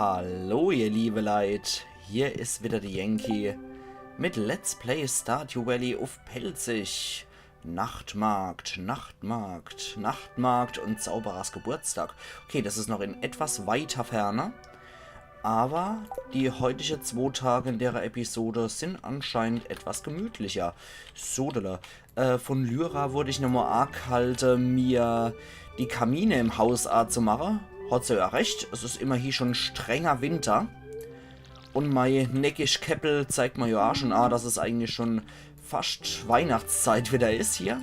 Hallo ihr liebe Leid, hier ist wieder die Yankee mit Let's Play Stardew Valley auf Pelzig. Nachtmarkt und Zauberers Geburtstag. Okay, das ist noch in etwas weiter Ferne. Aber die heutigen 2 Tage in der Episode sind anscheinend etwas gemütlicher. Sodele. Von Lyra wurde ich nochmal arg halte, mir die Kamine im Haus zu machen. Hat sie ja recht, es ist immerhin schon strenger Winter. Und mein neckisch Käppel zeigt mir ja auch schon dass es eigentlich schon fast Weihnachtszeit wieder ist hier.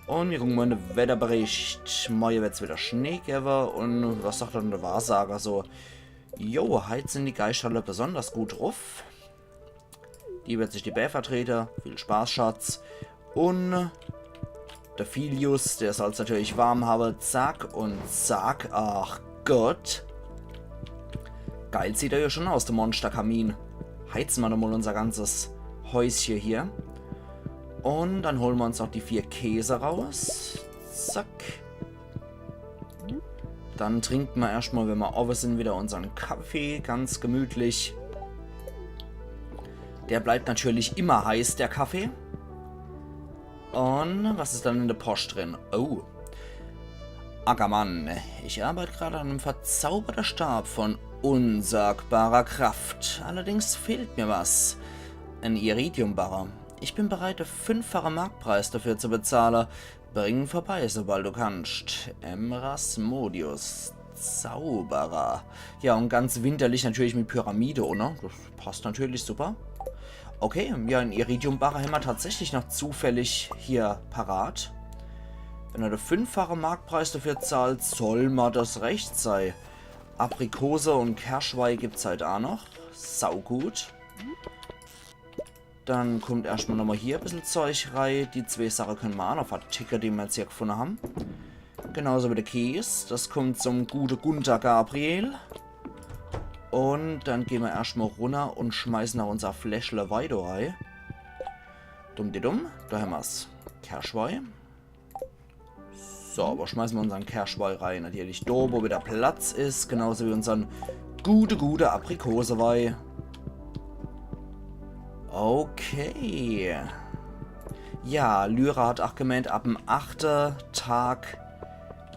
Und wir gucken mal in den Wetterbericht. Morgen wird es wieder Schnee geben. Und was sagt dann der Wahrsager so? Jo, heute sind die Geisterle besonders gut drauf. Die wird sich die Bär vertreten. Viel Spaß, Schatz. Und der Filius, der soll es natürlich warm haben. Zack und zack. Ach Gott. Geil sieht er ja schon aus, der Monsterkamin. Heizen wir nochmal unser ganzes Häuschen hier. Und dann holen wir uns noch die 4 Käse raus. Zack. Dann trinken wir erstmal, wenn wir offen sind, wieder unseren Kaffee. Ganz gemütlich. Der bleibt natürlich immer heiß, der Kaffee. Und was ist dann in der Post drin? Oh. Ackermann, ich arbeite gerade an einem verzauberten Stab von unsagbarer Kraft. Allerdings fehlt mir was. Ein Iridiumbarrer. Ich bin bereit, 5-fachen Marktpreis dafür zu bezahlen. Bring vorbei, sobald du kannst. Emrasmodius. Zauberer. Ja, und ganz winterlich natürlich mit Pyramide, oder? Das passt natürlich super. Okay, ja, ein Iridiumbarrer haben wir tatsächlich noch zufällig hier parat. Wenn er den 5-fachen Marktpreis dafür zahlt, soll mal das recht sein. Aprikose und Kerschweih gibt es halt auch noch. Saugut. Dann kommt erstmal nochmal hier ein bisschen Zeug rein. Die 2 Sachen können wir auch noch verticken, die wir jetzt hier gefunden haben. Genauso wie der Käse. Das kommt zum guten Gunther Gabriel. Und dann gehen wir erstmal runter und schmeißen noch unser Fläschle Weide rein. Dumm, da haben wir es. Kerschweih. So, aber schmeißen wir unseren Kerschweih rein. Natürlich da, wo wieder Platz ist. Genauso wie unseren gute Aprikoseweih. Okay. Ja, Lyra hat auch gemeint, ab dem 8. Tag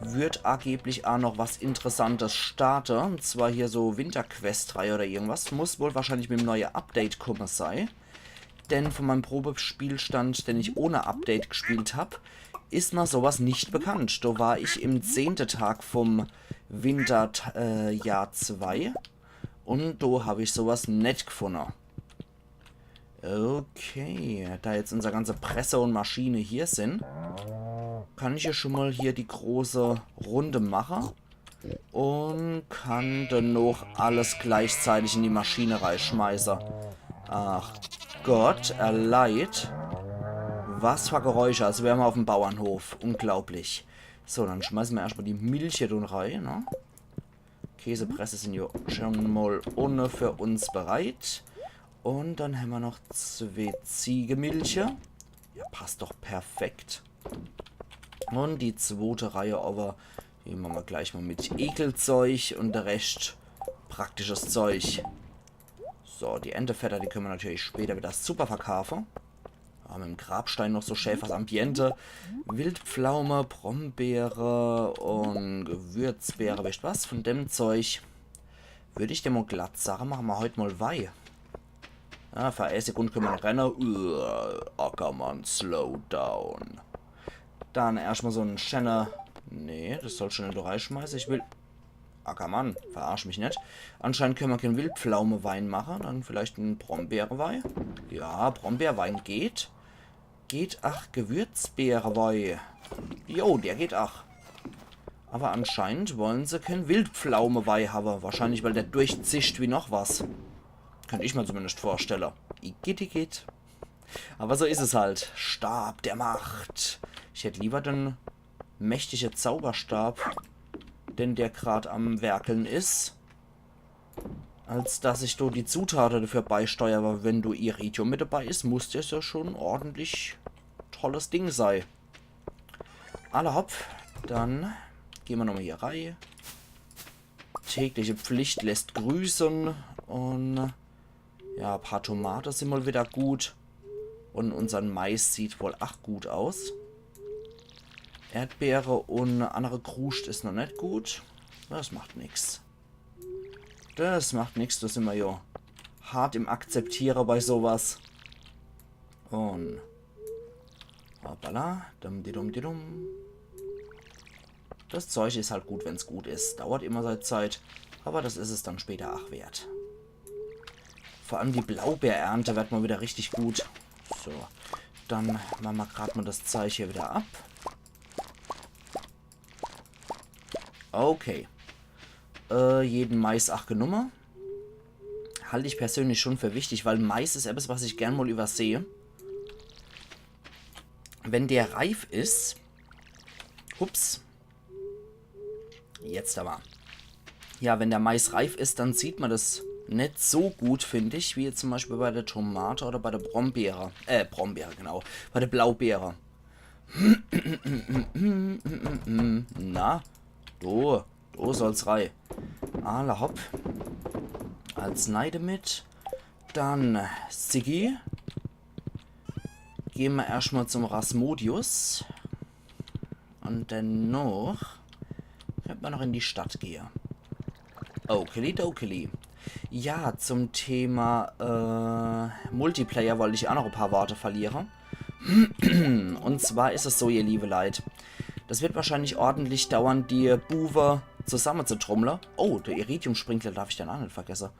wird angeblich auch noch was Interessantes starten. Und zwar hier so Winterquest-Reihe oder irgendwas. Muss wohl wahrscheinlich mit dem neuen Update kommen sein. Denn von meinem Probespielstand, den ich ohne Update gespielt habe, ist mir sowas nicht bekannt. Da war ich im 10. Tag vom Winterjahr 2. Und da habe ich sowas nicht gefunden. Okay, da jetzt unsere ganze Presse und Maschine hier sind, kann ich ja schon mal hier die große Runde machen und kann dann noch alles gleichzeitig in die Maschine reinschmeißen. Ach Gott, erleid. Was für Geräusche, als wären wir auf dem Bauernhof. Unglaublich. So, dann schmeißen wir erstmal die Milch hier rein. Ne? Käsepresse sind ja schon mal ohne für uns bereit. Und dann haben wir noch 2 Ziegenmilche. Ja, passt doch perfekt. Und die 2. Reihe aber, die machen wir gleich mal mit Ekelzeug und der Rest praktisches Zeug. So, die Entefetter, die können wir natürlich später wieder super verkaufen. Mit dem Grabstein noch so Schäfers Ambiente. Wildpflaume, Brombeere und Gewürzbeere. Weißt du was? Von dem Zeug würde ich dir mal glatt sagen, machen wir heute mal Weih. Ja, für 1 Sekunde können wir noch rennen. Ackermann, slow down. Dann erstmal so einen Schenner. Nee, das soll schon nicht reinschmeißen. Ich will... Ackermann, verarsch mich nicht. Anscheinend können wir keinen Wildpflaumewein machen. Dann vielleicht einen Brombeerwein. Ja, Brombeerwein geht. Geht, ach, Gewürzbeerwein. Jo, der geht, ach. Aber anscheinend wollen sie keinen Wildpflaumewein haben. Wahrscheinlich, weil der durchzischt wie noch was. Könnte ich mir zumindest vorstellen. Igitt. Aber so ist es halt. Stab der Macht. Ich hätte lieber den mächtigen Zauberstab, denn der gerade am Werkeln ist, als dass ich da die Zutaten dafür beisteuere. Aber wenn du Iridium mit dabei ist, muss das ja schon ordentlich tolles Ding sein. Alle hopp. Dann gehen wir nochmal hier rein. Tägliche Pflicht lässt grüßen. Und ja, ein paar Tomaten sind mal wieder gut. Und unser Mais sieht wohl auch gut aus. Erdbeere und andere Kruscht ist noch nicht gut. Das macht nichts. Das macht nichts, da sind wir ja hart im Akzeptieren bei sowas. Und hoppala, dum. Das Zeug ist halt gut, wenn es gut ist. Dauert immer seine Zeit, aber das ist es dann später auch wert. Vor allem die Blaubeerernte wird mal wieder richtig gut. So, dann machen wir gerade mal das Zeug hier wieder ab. Okay. Jeden Mais 8 genommen. Halte ich persönlich schon für wichtig, weil Mais ist etwas, was ich gern mal übersehe. Wenn der reif ist... Ups. Jetzt aber. Ja, wenn der Mais reif ist, dann sieht man das nicht so gut, finde ich, wie jetzt zum Beispiel bei der Tomate oder bei der Brombeere. Brombeere, genau. Bei der Blaubeere. Na, du soll's rein. Alle hopp. Als Neide mit. Dann Siggi. Gehen wir erstmal zum Rasmodius. Und dann noch... Könnte man noch in die Stadt gehen. Okili. Ja, zum Thema Multiplayer wollte ich auch noch ein paar Worte verlieren. Und zwar ist es so, ihr liebe Leute. Das wird wahrscheinlich ordentlich dauern, die Buwe zusammenzutrommeln. Oh, der Iridium-Sprinkler darf ich dann auch nicht vergessen.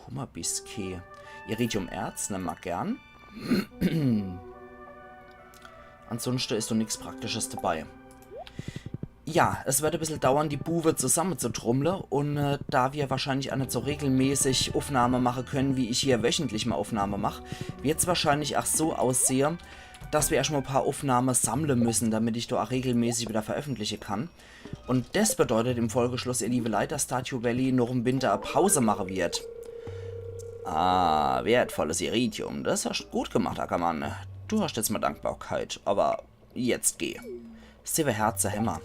Hummerbiskee. Iridium-Erz, nehmen wir gern. Ansonsten ist doch nichts Praktisches dabei. Ja, es wird ein bisschen dauern, die Buwe zusammenzutrommeln. Und da wir wahrscheinlich auch nicht so regelmäßig Aufnahme machen können, wie ich hier wöchentlich mal Aufnahme mache, wird es wahrscheinlich auch so aussehen, dass wir erstmal ein paar Aufnahmen sammeln müssen, damit ich da auch regelmäßig wieder veröffentlichen kann. Und das bedeutet im Folgeschluss, ihr liebe Leute, dass Stardew Valley noch im Winter eine Pause machen wird. Ah, wertvolles Iridium. Das hast du gut gemacht, Ackermann. Du hast jetzt mal Dankbarkeit, aber jetzt geh. 7 Herze Hämmer.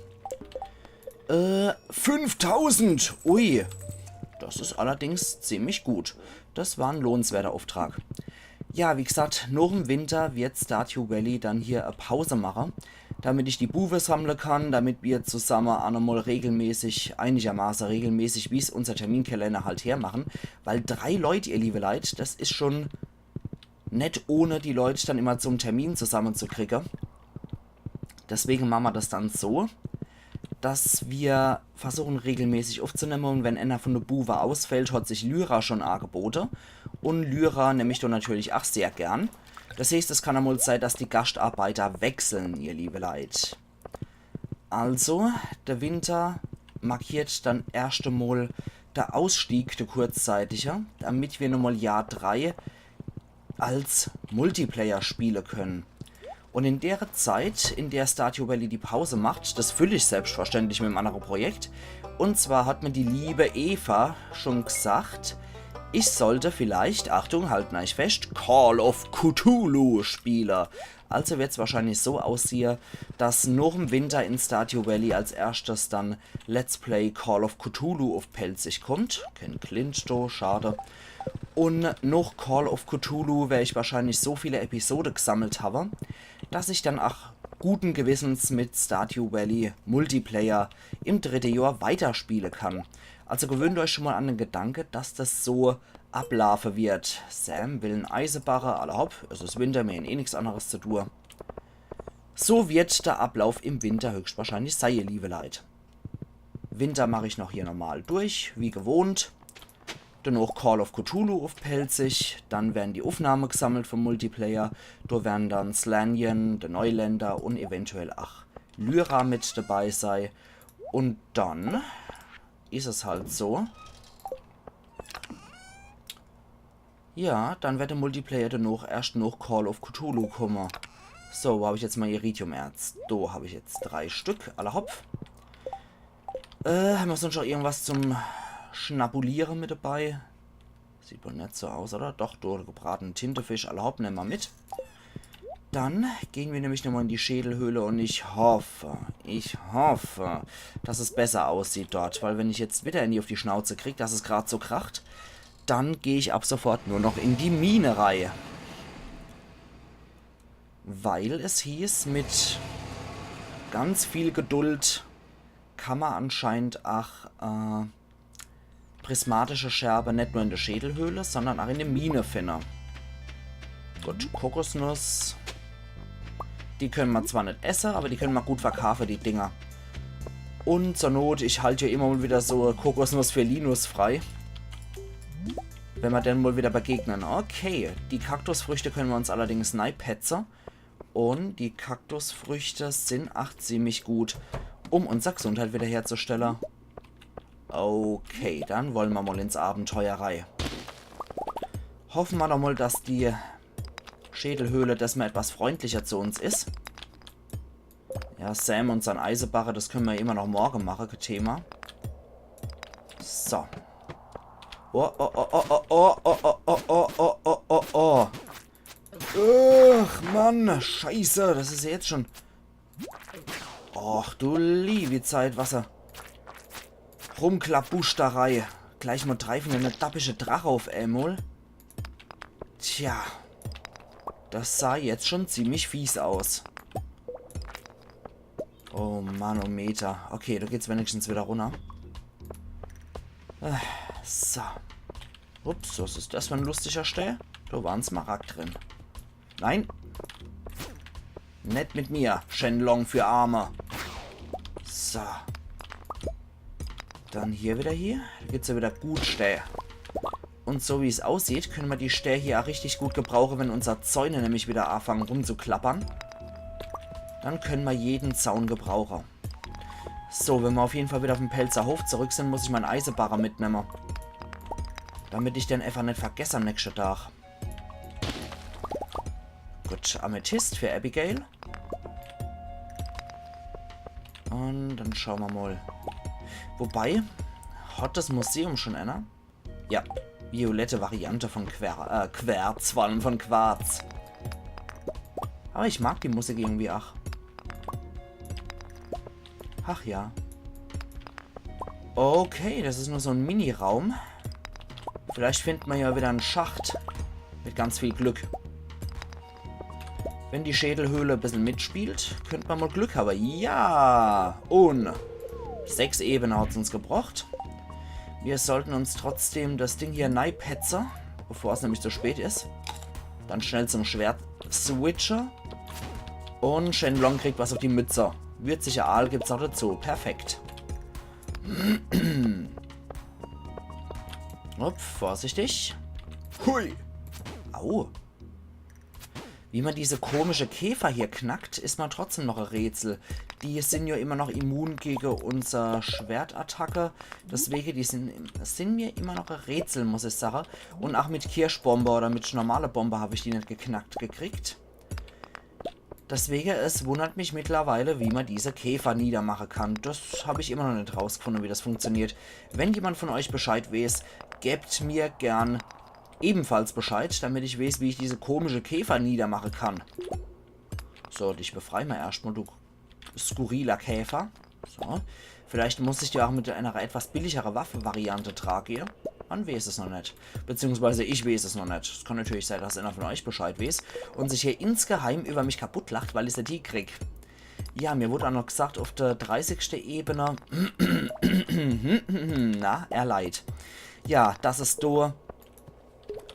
5000! Ui. Das ist allerdings ziemlich gut. Das war ein lohnenswerter Auftrag. Ja, wie gesagt, noch im Winter wird Stardew Valley dann hier eine Pause machen, damit ich die Buwe sammeln kann, damit wir zusammen einmal regelmäßig, einigermaßen regelmäßig, wie es unser Terminkalender halt hermachen, weil 3 Leute, ihr liebe Leute, das ist schon nicht ohne die Leute dann immer zum Termin zusammenzukriegen. Deswegen machen wir das dann so, dass wir versuchen regelmäßig aufzunehmen und wenn einer von der Buwe ausfällt, hat sich Lyra schon angeboten. Und Lyra nehme ich doch natürlich auch sehr gern. Das heißt, es kann einmal sein, dass die Gastarbeiter wechseln, ihr liebe Leute. Also, der Winter markiert dann erst einmal der Ausstieg, der kurzzeitige, damit wir nochmal Jahr 3 als Multiplayer spielen können. Und in der Zeit, in der Stardew Valley die Pause macht, das fülle ich selbstverständlich mit einem anderen Projekt. Und zwar hat mir die liebe Eva schon gesagt, ich sollte vielleicht, Achtung, halten euch fest, Call of Cthulhu spielen. Also wird es wahrscheinlich so aussehen, dass noch im Winter in Stardew Valley als erstes dann Let's Play Call of Cthulhu auf Pelzig kommt. Kein Clint, schade. Und noch Call of Cthulhu werde ich wahrscheinlich so viele Episoden gesammelt haben, dass ich dann auch guten Gewissens mit Stardew Valley Multiplayer im 3. Jahr weiterspielen kann. Also gewöhnt euch schon mal an den Gedanke, dass das so ablaufen wird. Sam will ein Eisenbacher, alle hopp, es ist Winter, mir eh nichts anderes zu tun. So wird der Ablauf im Winter höchstwahrscheinlich sein, ihr liebe Leute. Winter mache ich noch hier normal durch, wie gewohnt. Dann auch Call of Cthulhu auf Pelzig, dann werden die Aufnahmen gesammelt vom Multiplayer, da werden dann Slanien, der Neuländer und eventuell auch Lyra mit dabei sein. Und dann ist es halt so. Ja, dann wird der Multiplayer dann noch erst noch Call of Cthulhu kommen. So, wo habe ich jetzt mal Iridium-Erz? Da habe ich jetzt 3 Stück, alle hopp. Haben wir sonst noch irgendwas zum Schnabulieren mit dabei? Sieht wohl nicht so aus, oder? Doch, da gebratenen Tintenfisch, alle hopp, nehmen wir mit. Dann gehen wir nämlich nochmal in die Schädelhöhle und ich hoffe, dass es besser aussieht dort. Weil wenn ich jetzt wieder auf die Schnauze kriege, dass es gerade so kracht, dann gehe ich ab sofort nur noch in die Mine-Reihe. Weil es hieß, mit ganz viel Geduld kann man anscheinend prismatische Scherbe nicht nur in der Schädelhöhle, sondern auch in der Mine finden. Gut, Kokosnuss. Die können wir zwar nicht essen, aber die können wir gut verkaufen, die Dinger. Und zur Not, ich halte ja immer mal wieder so Kokosnuss für Linus frei. Wenn wir dann mal wieder begegnen. Okay, die Kaktusfrüchte können wir uns allerdings neipetzen. Und die Kaktusfrüchte sind ziemlich gut, um unsere Gesundheit wiederherzustellen. Okay, dann wollen wir mal ins Abenteuerei. Hoffen wir doch mal, dass die Schädelhöhle, dass mal etwas freundlicher zu uns ist. Ja, Sam und sein Eisenbarre, das können wir immer noch morgen machen, kein Thema. So. Oh, oh, oh, oh, oh, oh, oh, oh, oh, oh, oh, oh, oh. Ach, Mann, scheiße, das ist ja jetzt schon... Och, du liebe Zeit, Wasser. Rumklappbusterei. Gleich mal treffen eine dappische Drache auf einmal. Tja. Das sah jetzt schon ziemlich fies aus. Oh Manometer. Okay, da geht's wenigstens wieder runter. So. Ups, was ist das für ein lustiger Stell? Da war ein Smaragd drin. Nein. Nicht mit mir. Shenlong für Arme. So. Dann hier wieder hier. Da geht's ja wieder gut Stell. Und so wie es aussieht, können wir die Stelle hier auch richtig gut gebrauchen, wenn unser Zäune nämlich wieder anfangen rumzuklappern. Dann können wir jeden Zaun gebrauchen. So, wenn wir auf jeden Fall wieder auf dem Pelzer Hof zurück sind, muss ich meinen Eisenbarren mitnehmen. Damit ich den einfach nicht vergesse am nächsten Tag. Gut, Amethyst für Abigail. Und dann schauen wir mal. Wobei, hat das Museum schon einer? Ja. Violette Variante von Quarz, vor allem von Quarz. Aber ich mag die Musik irgendwie, ach. Ach ja. Okay, das ist nur so ein Mini-Raum. Vielleicht finden wir ja wieder einen Schacht. Mit ganz viel Glück. Wenn die Schädelhöhle ein bisschen mitspielt, könnte man mal Glück haben. Ja! Und 6 Ebenen hat es uns gebracht. Wir sollten uns trotzdem das Ding hier neipetzen, bevor es nämlich zu spät ist. Dann schnell zum Schwert switchen. Und Shenlong kriegt was auf die Mütze. Würziger Aal gibt's noch dazu. Perfekt. Upp, vorsichtig. Hui. Au. Wie man diese komische Käfer hier knackt, ist man trotzdem noch ein Rätsel. Die sind ja immer noch immun gegen unsere Schwertattacke. Deswegen, die sind mir immer noch ein Rätsel, muss ich sagen. Und auch mit Kirschbombe oder mit normaler Bombe habe ich die nicht geknackt gekriegt. Deswegen, es wundert mich mittlerweile, wie man diese Käfer niedermachen kann. Das habe ich immer noch nicht rausgefunden, wie das funktioniert. Wenn jemand von euch Bescheid weiß, gebt mir gern ebenfalls Bescheid, damit ich weiß, wie ich diese komische Käfer niedermachen kann. So, dich befreien wir erstmal, du skurriler Käfer. So. Vielleicht muss ich dir auch mit einer etwas billigeren Waffe-Variante tragen. Man weiß es noch nicht. Beziehungsweise ich weiß es noch nicht. Es kann natürlich sein, dass einer von euch Bescheid weiß und sich hier insgeheim über mich kaputt lacht, weil ich es nicht krieg. Ja, mir wurde auch noch gesagt, auf der 30. Ebene na, erleid. Ja, dass es da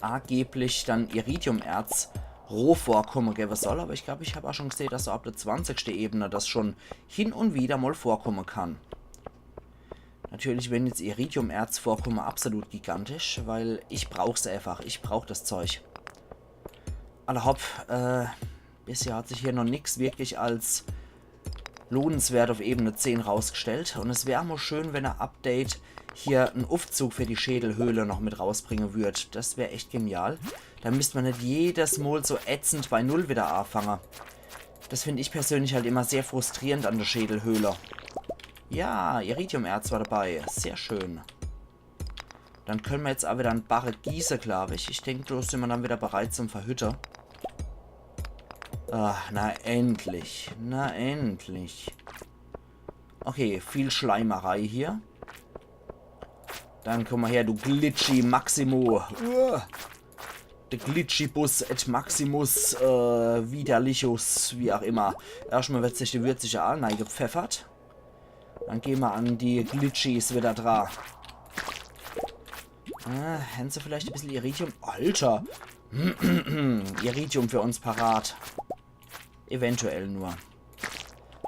angeblich dann Iridiumerz roh vorkommen geben soll, aber ich glaube, ich habe auch schon gesehen, dass so ab der 20. Ebene das schon hin und wieder mal vorkommen kann. Natürlich, wenn jetzt Iridiumerz vorkommen, absolut gigantisch, weil ich brauche es einfach. Ich brauche das Zeug. Alle hopp, bisher hat sich hier noch nichts wirklich als lohnenswert auf Ebene 10 rausgestellt. Und es wäre mal schön, wenn ein Update hier einen Aufzug für die Schädelhöhle noch mit rausbringen würde. Das wäre echt genial. Dann müsste man nicht jedes Mal so ätzend bei 0 wieder anfangen. Das finde ich persönlich halt immer sehr frustrierend an der Schädelhöhle. Ja, Iridiumerz war dabei. Sehr schön. Dann können wir jetzt aber wieder ein Barre gießen, glaube ich. Ich denke, da sind wir dann wieder bereit zum Verhütter. Ach, na endlich. Na endlich. Okay, viel Schleimerei hier. Dann komm mal her, du Glitchy Maximo. Der Glitchy-Bus et Maximus Widerlichus, wie auch immer. Erstmal wird sich die würzige Aalnei gepfeffert. Dann gehen wir an die Glitchies wieder dran. Hätten sie vielleicht ein bisschen Iridium? Alter! Iridium für uns parat. Eventuell nur.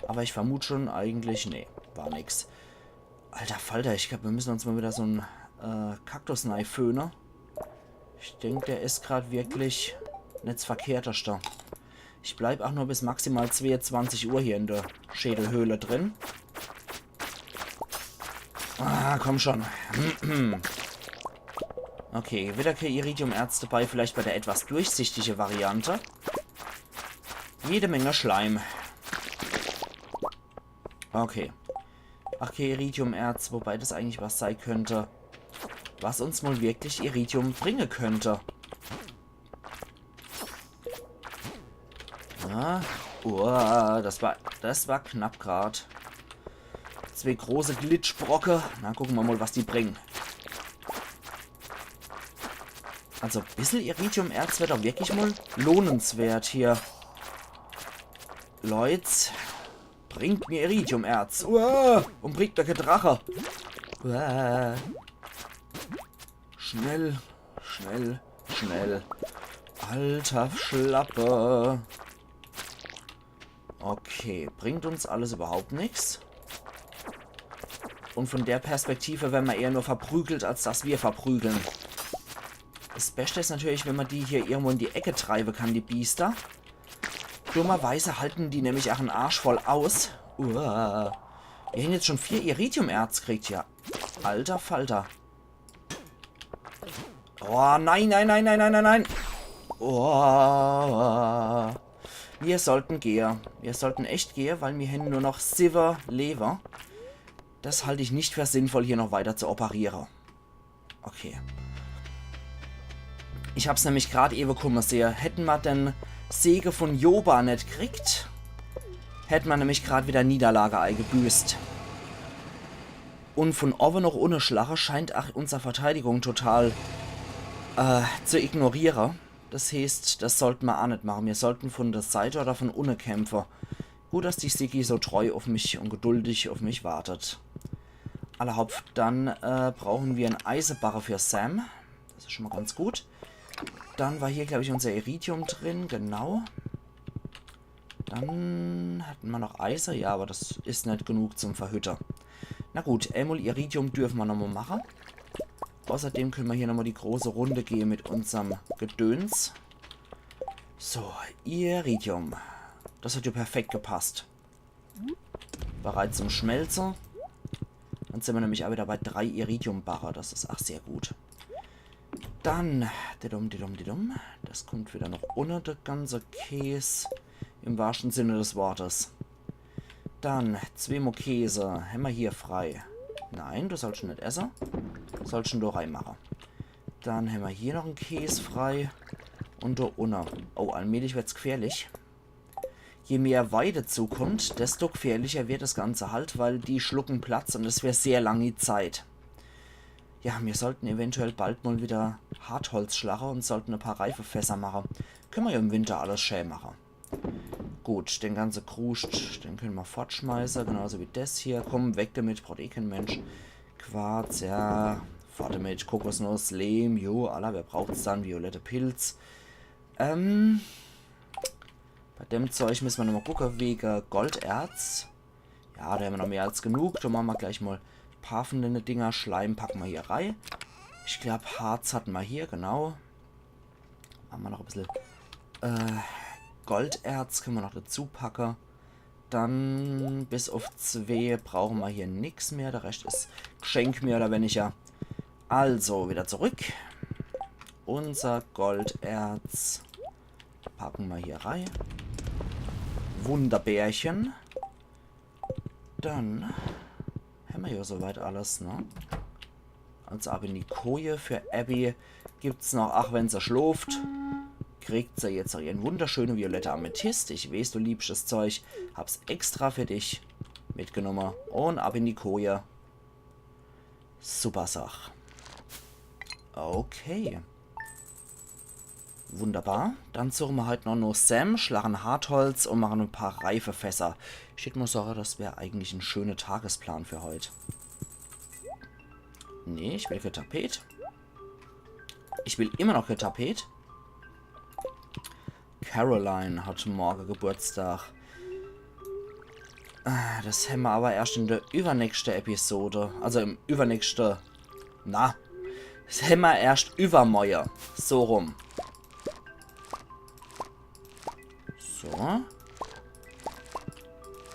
Aber ich vermute schon eigentlich, nee, war nix. Alter Falter, ich glaube, wir müssen uns mal wieder so einen Kaktusnei föhnen. Ich denke, der ist gerade wirklich nicht das Verkehrteste. Ich bleibe auch nur bis maximal 22 Uhr hier in der Schädelhöhle drin. Ah, komm schon. Okay, wieder kein Iridium-Erz dabei, vielleicht bei der etwas durchsichtige Variante. Jede Menge Schleim. Okay. Ach, kein Iridium-Erz, wobei das eigentlich was sein könnte, was uns wohl wirklich Iridium bringen könnte. Ja. Das war knapp gerade. Zwei große Glitchbrocke. Na, gucken wir mal, was die bringen. Also, ein bisschen Iridium-Erz wird auch wirklich mal lohnenswert hier. Leute, bringt mir Iridium-Erz. Und bringt mir kein Drache. Schnell, schnell, schnell. Alter Schlappe. Okay, bringt uns alles überhaupt nichts. Und von der Perspektive werden wir eher nur verprügelt, als dass wir verprügeln. Das Beste ist natürlich, wenn man die hier irgendwo in die Ecke treiben kann, die Biester. Dummerweise halten die nämlich auch einen Arsch voll aus. Wir haben jetzt schon 4 Iridium-Erz gekriegt, ja. Alter Falter. Oh, nein, nein, nein, nein, nein, nein, nein. Oh. Wir sollten gehen. Wir sollten echt gehen, weil wir haben nur noch 7 Lever. Das halte ich nicht für sinnvoll, hier noch weiter zu operieren. Okay. Ich habe es nämlich gerade eben kommen sehen. Hätten wir den Säge von Joba nicht gekriegt, hätten wir nämlich gerade wieder Niederlage eingebüßt. Und von oben noch ohne Schlache scheint auch unsere Verteidigung total zu ignorieren. Das heißt, das sollten wir auch nicht machen. Wir sollten von der Seite oder von unten kämpfen. Gut, dass die Sigi so treu auf mich und geduldig auf mich wartet. Allerhaupt, dann brauchen wir einen Eisenbarre für Sam. Das ist schon mal ganz gut. Dann war hier, glaube ich, unser Iridium drin. Genau. Dann hatten wir noch Eisen. Ja, aber das ist nicht genug zum Verhütter. Na gut, Emul Iridium dürfen wir nochmal machen. Außerdem können wir hier nochmal die große Runde gehen mit unserem Gedöns. So, Iridium. Das hat ja perfekt gepasst. Bereit zum Schmelzen. Dann sind wir nämlich auch wieder bei 3 Iridium-Barre. Das ist auch sehr gut. Dann, das kommt wieder noch ohne der ganze Käse. Im wahrsten Sinne des Wortes. Dann, 2 Mo Käse. Haben wir hier frei. Nein, du sollst schon nicht essen. Du sollst schon da reinmachen. Dann haben wir hier noch einen Käse frei. Und da unten. Oh, allmählich wird es gefährlich. Je mehr Weide zukommt, desto gefährlicher wird das Ganze halt, weil die schlucken Platz und es wäre sehr lange Zeit. Ja, wir sollten eventuell bald mal wieder Hartholz schlagen und sollten ein paar Reifefässer machen. Können wir ja im Winter alles schön machen. Gut, den ganzen Kruscht, den können wir fortschmeißen, genauso wie das hier. Komm, weg damit, braucht eh kein Mensch. Quarz, ja, fort damit, Kokosnuss, Lehm, jo, aller, wer braucht's dann? Violette Pilz. Bei dem Zeug müssen wir nochmal gucken, wegen Golderz. Ja, da haben wir noch mehr als genug. Da machen wir gleich mal ein paar von den Dinger. Schleim packen wir hier rein. Ich glaube, Harz hatten wir hier, genau. Machen wir noch ein bisschen Golderz können wir noch dazu packen. Dann bis auf 2 brauchen wir hier nichts mehr. Der Rest ist Geschenk mehr oder weniger. Also, wieder zurück. Unser Golderz packen wir hier rein. Wunderbärchen. Dann haben wir ja soweit alles, ne? Also ab in die Koje. Für Abby gibt es noch, ach, wenn sie schläft, kriegt sie jetzt ihren wunderschönen violette Amethyst. Ich weiß, du liebst das Zeug. Hab's extra für dich mitgenommen. Und ab in die Koje. Super Sach. Okay. Wunderbar. Dann suchen wir halt noch Sam, schlagen Hartholz und machen ein paar Reifefässer. Ich muss sagen, das wäre eigentlich ein schöner Tagesplan für heute. Nee, ich will kein Tapet. Ich will immer noch kein Tapet. Caroline hat morgen Geburtstag. Das haben wir aber erst in der übernächsten Episode. Also im übernächsten... Na. Das haben wir erst übermorgen. So rum. So.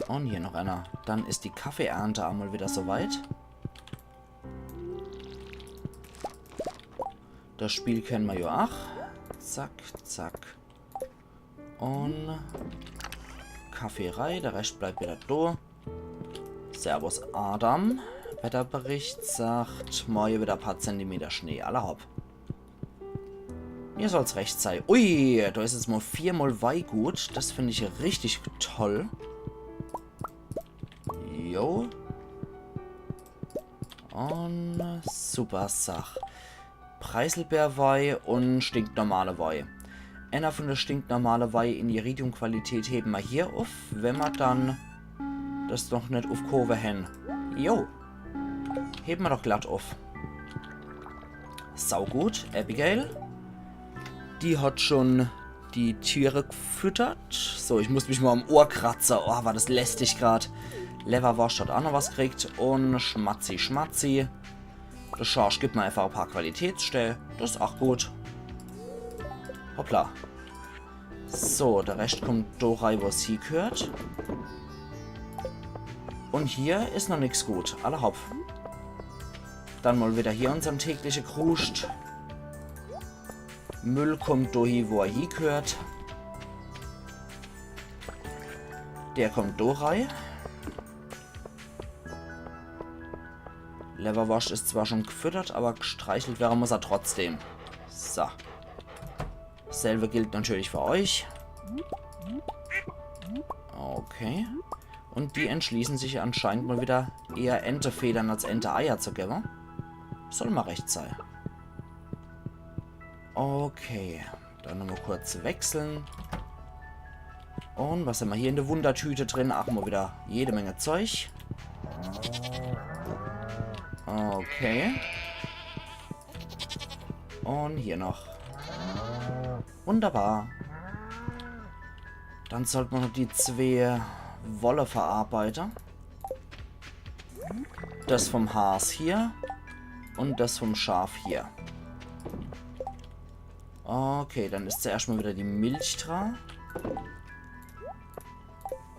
Und hier noch einer. Dann ist die Kaffeeernte einmal wieder soweit. Das Spiel kennen wir ja auch. Zack, zack. Und Kaffeerei, der Rest bleibt wieder da. Servus Adam. Wetterbericht sagt, morgen wieder ein paar Zentimeter Schnee. Alle hopp. Mir soll's recht sein. Ui, da ist jetzt mal 4-mal Weingut. Das finde ich richtig toll. Jo. Und super Sach. Preiselbeerweih und stinknormale Weih. Einer von der stinknormale Weih in Iridium-Qualität heben wir hier auf, wenn wir dann das noch nicht auf Kurve hin. Jo. Heben wir doch glatt auf. Saugut, Abigail. Die hat schon die Tiere gefüttert. So, ich muss mich mal am Ohr kratzen. Oh, war das lästig gerade. Leverwurst hat auch noch was gekriegt. Und Schmatzi, Schmatzi. Der Schorsch gibt mir einfach ein paar Qualitätsstellen. Das ist auch gut. Hoppla. So, der Rest kommt da rein, wo sie gehört. Und hier ist noch nichts gut. Alle hopp. Dann mal wieder hier unseren täglichen Kruscht. Müll kommt da hin, wo er hier gehört. Der kommt da rein. Leverwurst ist zwar schon gefüttert, aber gestreichelt werden muss er trotzdem. So. Dasselbe gilt natürlich für euch. Okay. Und die entschließen sich anscheinend mal wieder eher Entefedern als Ente-Eier zu geben. Soll mal recht sein. Okay. Dann nochmal kurz wechseln. Und was haben wir hier in der Wundertüte drin? Ach, mal wieder jede Menge Zeug. Okay. Und hier noch. Wunderbar. Dann sollten wir noch die 2 Wolleverarbeiter. Das vom Has hier. Und das vom Schaf hier. Okay, dann ist zuerst mal wieder die Milch dran.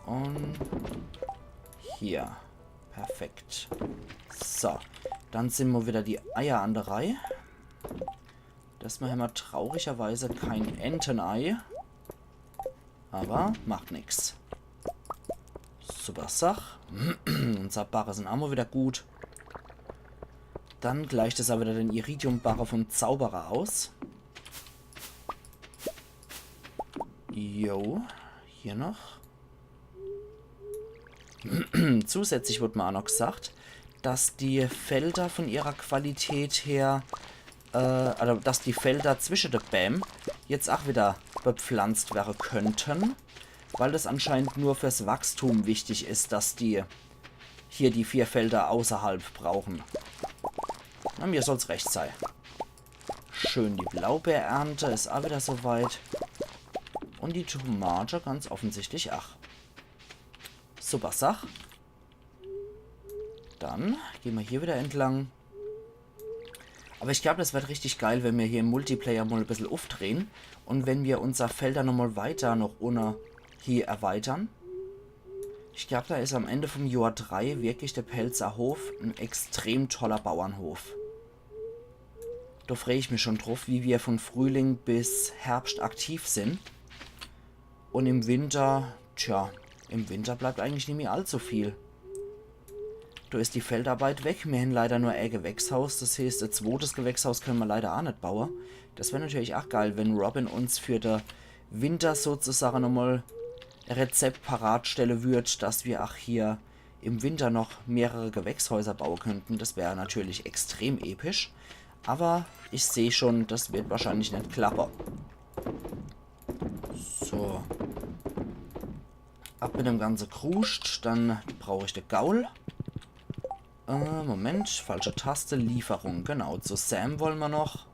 Und hier. Perfekt. So. Dann sind wir wieder die Eier an der Reihe. Das haben wir traurigerweise kein Entenei. Aber macht nichts. Super Sach. Unser Barre sind auch mal wieder gut. Dann gleicht es aber wieder den Iridium-Barre vom Zauberer aus. Jo. Hier noch. Zusätzlich wurde mir auch noch gesagt, dass die Felder von ihrer Qualität her, also dass die Felder zwischen der Bäm jetzt auch wieder bepflanzt werden könnten, weil das anscheinend nur fürs Wachstum wichtig ist, dass die hier die 4 Felder außerhalb brauchen. Na, mir soll es recht sein. Schön, die Blaubeerernte ist auch wieder soweit. Und die Tomate ganz offensichtlich auch. Super Sach. Dann gehen wir hier wieder entlang. Aber ich glaube, das wird richtig geil, wenn wir hier im Multiplayer mal ein bisschen aufdrehen. Und wenn wir unser Felder nochmal weiter noch ohne hier erweitern. Ich glaube, da ist am Ende vom Jahr 3 wirklich der Pelzer Hof ein extrem toller Bauernhof. Da freue ich mich schon drauf, wie wir von Frühling bis Herbst aktiv sind. Und im Winter, tja, im Winter bleibt eigentlich nicht mehr allzu viel. Da ist die Feldarbeit weg. Wir haben leider nur ein Gewächshaus. Das heißt, ein zweites Gewächshaus können wir leider auch nicht bauen. Das wäre natürlich auch geil, wenn Robin uns für den Winter sozusagen nochmal ein Rezept parat stellen würde, dass wir auch hier im Winter noch mehrere Gewächshäuser bauen könnten. Das wäre natürlich extrem episch. Aber ich sehe schon, das wird wahrscheinlich nicht klappen. So. Ab mit dem ganzen Kruscht. Dann brauche ich den Gaul. Moment. Falsche Taste. Lieferung. Genau. Zu Sam wollen wir noch.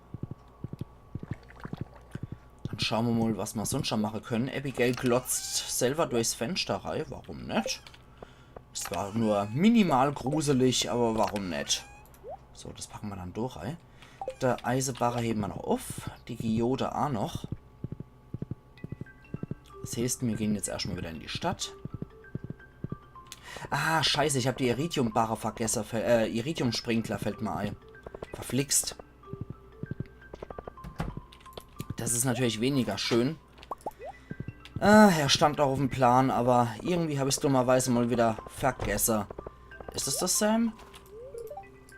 Dann schauen wir mal, was wir sonst schon machen können. Abigail glotzt selber durchs Fenster rein. Warum nicht? Es war nur minimal gruselig, aber warum nicht? So, das packen wir dann durch, ey. Der Eisenbarre heben wir noch auf. Die Geode auch noch. Das heißt, wir gehen jetzt erstmal wieder in die Stadt. Ah, scheiße, ich habe die Iridium-Barre vergessen. Iridium-Sprinkler fällt mir ein. Verflixt. Das ist natürlich weniger schön. Er stand auch auf dem Plan, aber irgendwie habe ich es dummerweise mal wieder vergessen. Ist das Sam?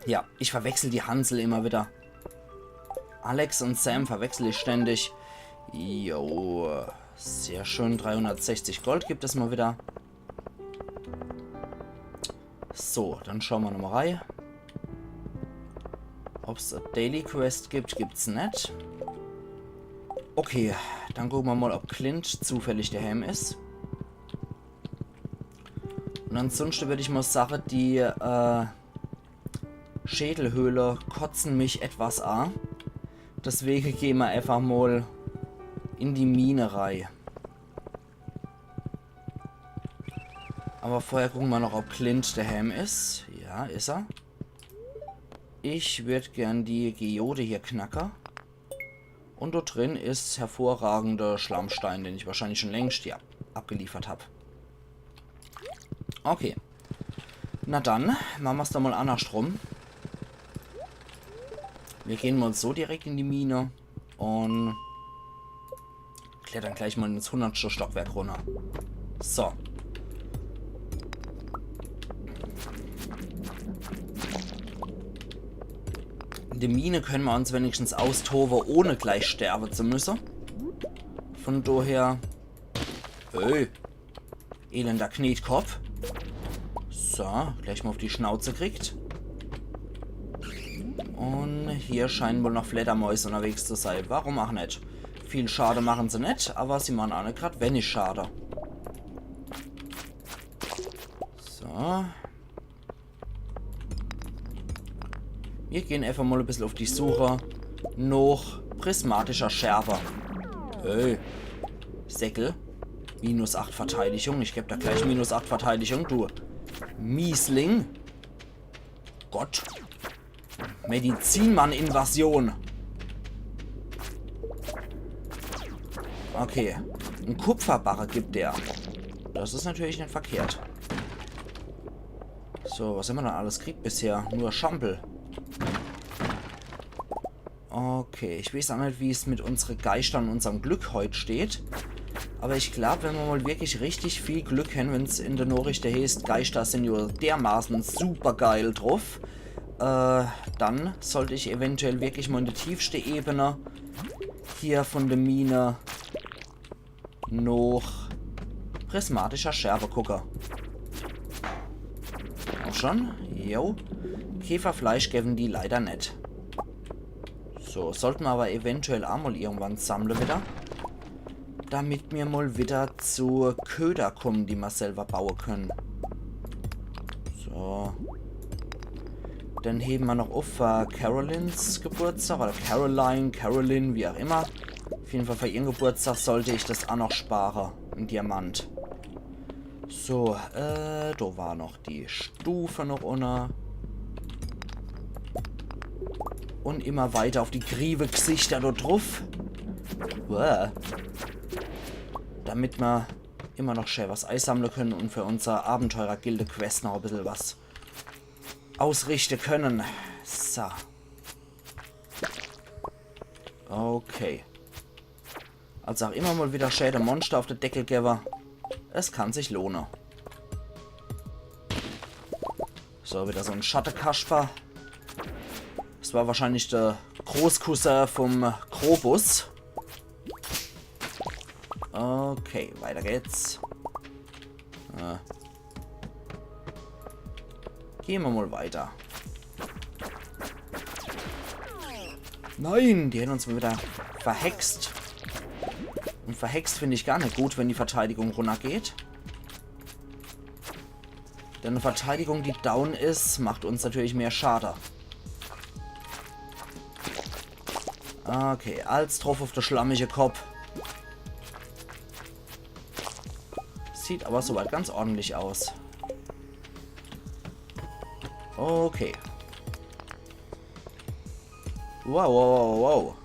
Ja, ich verwechsel die Hansel immer wieder. Alex und Sam verwechsel ich ständig. Jo, sehr schön. 360 Gold gibt es mal wieder. So, dann schauen wir nochmal rein. Ob es eine Daily Quest gibt, gibt's nicht. Okay, dann gucken wir mal, ob Clint zufällig daheim ist. Und ansonsten würde ich mal sagen, die Schädelhöhle kotzen mich etwas an. Deswegen gehen wir einfach mal in die Mine rein. Aber vorher gucken wir noch, ob Clint daheim ist. Ja, ist er. Ich würde gern die Geode hier knacken. Und dort drin ist hervorragender Schlammstein, den ich wahrscheinlich schon längst hier abgeliefert habe. Okay. Na dann, machen wir es doch mal andersrum. Wir gehen mal so direkt in die Mine und klettern gleich mal ins 100. Stockwerk runter. So. In der Mine können wir uns wenigstens austoben, ohne gleich sterben zu müssen. Von daher... Hey, elender Knetkopf. So, gleich mal auf die Schnauze kriegt. Und hier scheinen wohl noch Fledermäuse unterwegs zu sein. Warum auch nicht? Viel Schade machen sie nicht, aber sie machen auch nicht gerade wenig Schade. So. Wir gehen einfach mal ein bisschen auf die Suche nach prismatischer Schärfe. Hey, Säckel. Minus 8 Verteidigung. Ich gebe da gleich minus 8 Verteidigung, du Miesling. Gott. Medizinmann-Invasion. Okay. Ein Kupferbarre gibt der. Das ist natürlich nicht verkehrt. So, was haben wir denn alles gekriegt bisher? Nur Schampel. Okay, ich weiß auch nicht, wie es mit unseren Geistern und unserem Glück heute steht. Aber ich glaube, wenn wir mal wirklich richtig viel Glück haben, wenn es in der Nachricht heißt, Geister sind ja dermaßen super geil drauf, dann sollte ich eventuell wirklich mal in die tiefste Ebene hier von der Mine noch prismatischer Schärfe gucken. Auch schon? Jo. Käferfleisch geben die leider nicht. So, sollten wir aber eventuell auch mal irgendwann sammeln wieder. Damit wir mal wieder zu Köder kommen, die wir selber bauen können. So. Dann heben wir noch auf Carolines Geburtstag. Oder Caroline, wie auch immer. Auf jeden Fall für ihren Geburtstag sollte ich das auch noch sparen. Ein Diamant. So, da war noch die Stufe noch unten. Und immer weiter auf die Grieve-Gesichter dort drauf. Uah. Damit wir immer noch schön was Eis sammeln können und für unser Abenteurer-Gilde-Quest noch ein bisschen was ausrichten können. So. Okay. Also auch immer mal wieder schöne Monster auf den Deckel geben. Es kann sich lohnen. So, wieder so ein Schattenkasper. Das war wahrscheinlich der Großkusser vom Krobus. Okay, weiter geht's. Gehen wir mal weiter. Nein, die hätten uns mal wieder verhext. Und verhext finde ich gar nicht gut, wenn die Verteidigung runtergeht. Denn eine Verteidigung, die down ist, macht uns natürlich mehr Schade. Okay, als drauf auf der schlammige Kopf. Sieht aber soweit ganz ordentlich aus. Okay. Wow, wow, wow, wow.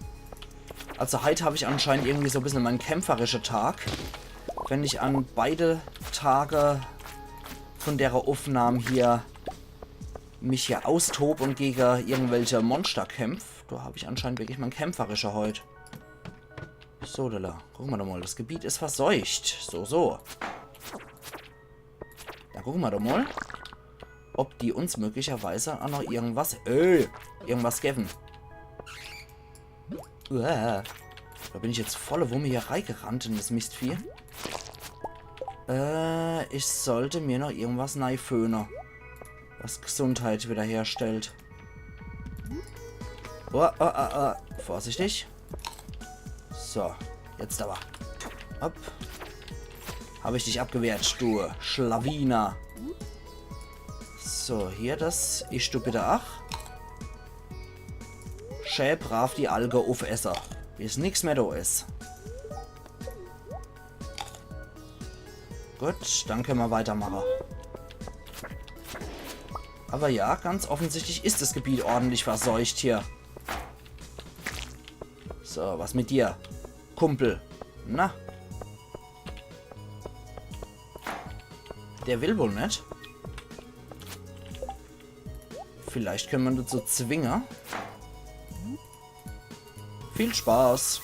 Also heute habe ich anscheinend irgendwie so ein bisschen meinen kämpferischen Tag. Wenn ich an beide Tage von der Aufnahme hier mich hier austob und gegen irgendwelche Monster kämpfe, da habe ich anscheinend wirklich meinen kämpferischen heute. So, da. Gucken wir doch mal, das Gebiet ist verseucht. So. Ja, gucken wir doch mal, ob die uns möglicherweise auch noch irgendwas geben. Da bin ich jetzt volle Wumme hier reingerannt in das Mistvieh. Ich sollte mir noch irgendwas neiföhnen, was Gesundheit wiederherstellt. Vorsichtig. So, jetzt aber. Hopp. Habe ich dich abgewehrt, du Schlawiner. So, hier das. Ich du bitte ach. Schä brav die Alge aufesser, bis nichts mehr da ist. Gut, dann können wir weitermachen. Aber ja, ganz offensichtlich ist das Gebiet ordentlich verseucht hier. So, was mit dir, Kumpel? Na? Der will wohl nicht. Vielleicht können wir dazu zwingen. Viel Spaß.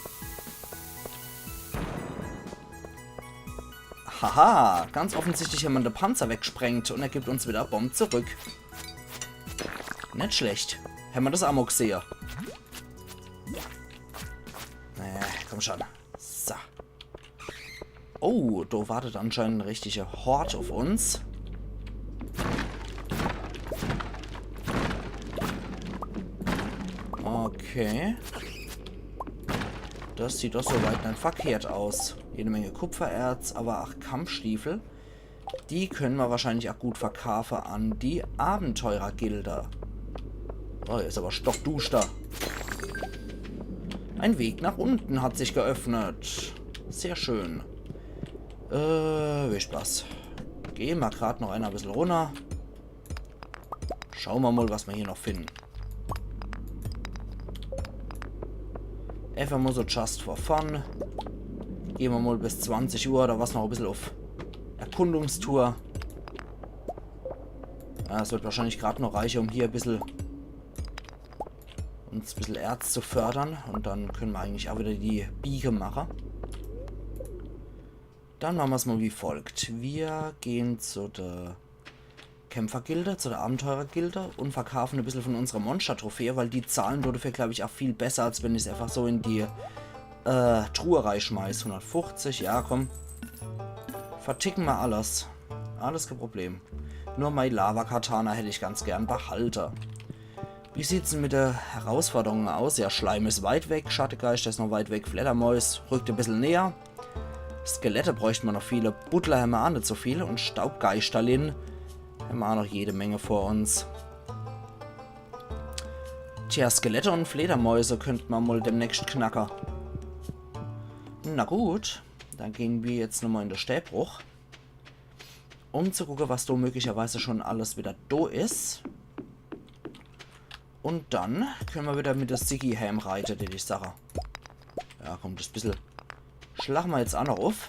Haha, ganz offensichtlich haben wir den Panzer wegsprengt und er gibt uns wieder Bomben zurück. Nicht schlecht. Haben wir das Amok gesehen? Komm schon. So. Oh, da wartet anscheinend eine richtige Horde auf uns. Okay. Das sieht doch soweit nicht verkehrt aus. Jede Menge Kupfererz, aber auch Kampfstiefel. Die können wir wahrscheinlich auch gut verkaufen an die Abenteurergilde. Oh, ist aber stockduster. Ein Weg nach unten hat sich geöffnet. Sehr schön. Wie Spaß. Gehen wir gerade noch ein bisschen runter. Schauen wir mal, was wir hier noch finden. Einfach mal so just for fun. Gehen wir mal bis 20 Uhr oder was noch ein bisschen auf Erkundungstour. Ja, es wird wahrscheinlich gerade noch reichen, um hier ein bisschen uns ein bisschen Erz zu fördern. Und dann können wir eigentlich auch wieder die Biege machen. Dann machen wir es mal wie folgt. Wir gehen zu der Kämpfergilde, zu der Abenteurergilde und verkaufen ein bisschen von unserer Monster-Trophäe, weil die zahlen dafür, glaube ich, auch viel besser, als wenn ich es einfach so in die Truhe reinschmeiße. 150, ja komm. Verticken wir alles. Alles kein Problem. Nur mein Lava-Katana hätte ich ganz gern behalten. Wie sieht es denn mit der Herausforderung aus? Ja, Schleim ist weit weg, Schattengeist ist noch weit weg, Fledermäus rückt ein bisschen näher. Skelette bräuchten wir noch viele, Butler haben wir auch nicht so viele und Staubgeisterlin haben wir auch noch jede Menge vor uns. Tja, Skelette und Fledermäuse könnten wir mal demnächst knacken. Na gut, dann gehen wir jetzt nochmal in den Stäbbruch. Um zu gucken, was da möglicherweise schon alles wieder da ist. Und dann können wir wieder mit der Siggy heimreiten, die ich sage. Ja, komm, das bisschen schlagen wir jetzt auch noch auf.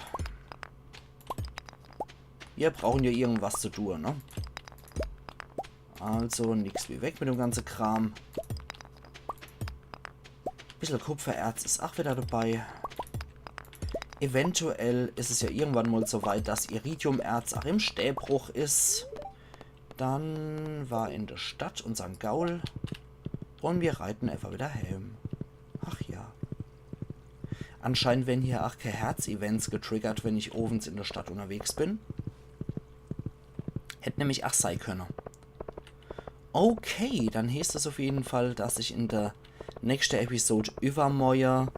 Wir brauchen ja irgendwas zu tun, ne? Also, nichts wie weg mit dem ganzen Kram. Bisschen Kupfererz ist auch wieder dabei. Eventuell ist es ja irgendwann mal so weit, dass Iridiumerz auch im Stäbbruch ist. Dann war in der Stadt und St. Gaul. Und wir reiten einfach wieder heim. Ach ja. Anscheinend werden hier auch keine Herz-Events getriggert, wenn ich ovens in der Stadt unterwegs bin. Hätte nämlich auch sein können. Okay, dann heißt es auf jeden Fall, dass ich in der nächsten Episode übermorgen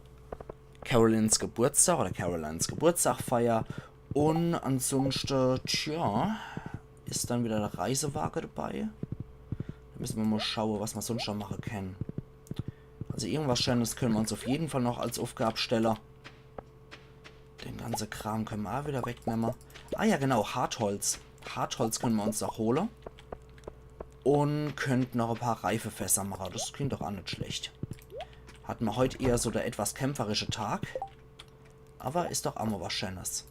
Carolines Geburtstag oder Carolines Geburtstag feier. Und ansonsten, tja, ist dann wieder der Reisewagen dabei. Da müssen wir mal schauen, was wir sonst schon machen können. Also irgendwas Schönes können wir uns auf jeden Fall noch als Aufgabensteller. Den ganzen Kram können wir auch wieder wegnehmen. Ah ja, genau, Hartholz. Hartholz können wir uns noch holen. Und könnten noch ein paar Reifefässer machen. Das klingt doch auch nicht schlecht. Hatten wir heute eher so der etwas kämpferische Tag. Aber ist doch auch mal was Schönes.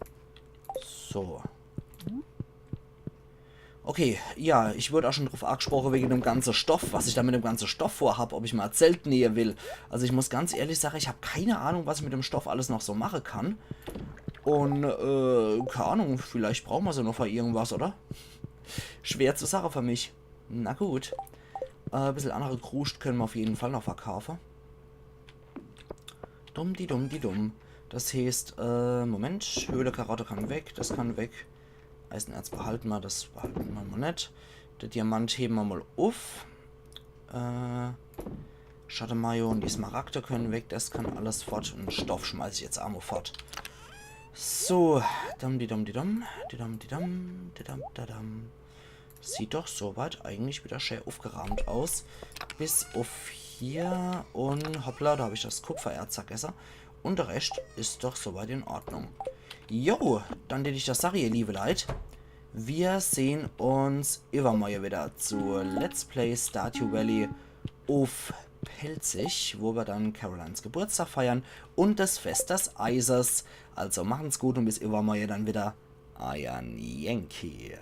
So. Okay, ja, ich wurde auch schon drauf angesprochen wegen dem ganzen Stoff, was ich da mit dem ganzen Stoff vorhabe, ob ich mal Zelt nähen will. Also ich muss ganz ehrlich sagen, ich habe keine Ahnung, was ich mit dem Stoff alles noch so machen kann. Und, keine Ahnung, vielleicht brauchen wir so noch für irgendwas, oder? Schwer zur Sache für mich. Na gut. Ein bisschen andere Krust können wir auf jeden Fall noch verkaufen. Dumm, die dumm, die dumm. Das heißt, Moment, Höhle Karotte kann weg, das kann weg. Eisenerz behalten wir, das behalten wir mal nicht. Der Diamant heben wir mal auf. Schattemayo und die Smaragde können weg, das kann alles fort. Und Stoff schmeiße ich jetzt auch mal fort. So, dam, die dam, die dam, die dam, die dam, die dam, da dam. Sieht doch soweit eigentlich wieder schön aufgerahmt aus. Bis auf hier und hoppla, da habe ich das Kupfererz vergessen. Und der Rest ist doch soweit in Ordnung. Jo, dann hätte ich das Sache, ihr liebe Leute. Wir sehen uns übermorgen wieder zu Let's Play Stardew Valley auf Pelzig, wo wir dann Carolines Geburtstag feiern und das Fest des Eises. Also machen's gut und bis übermorgen dann wieder. Euer Yankee.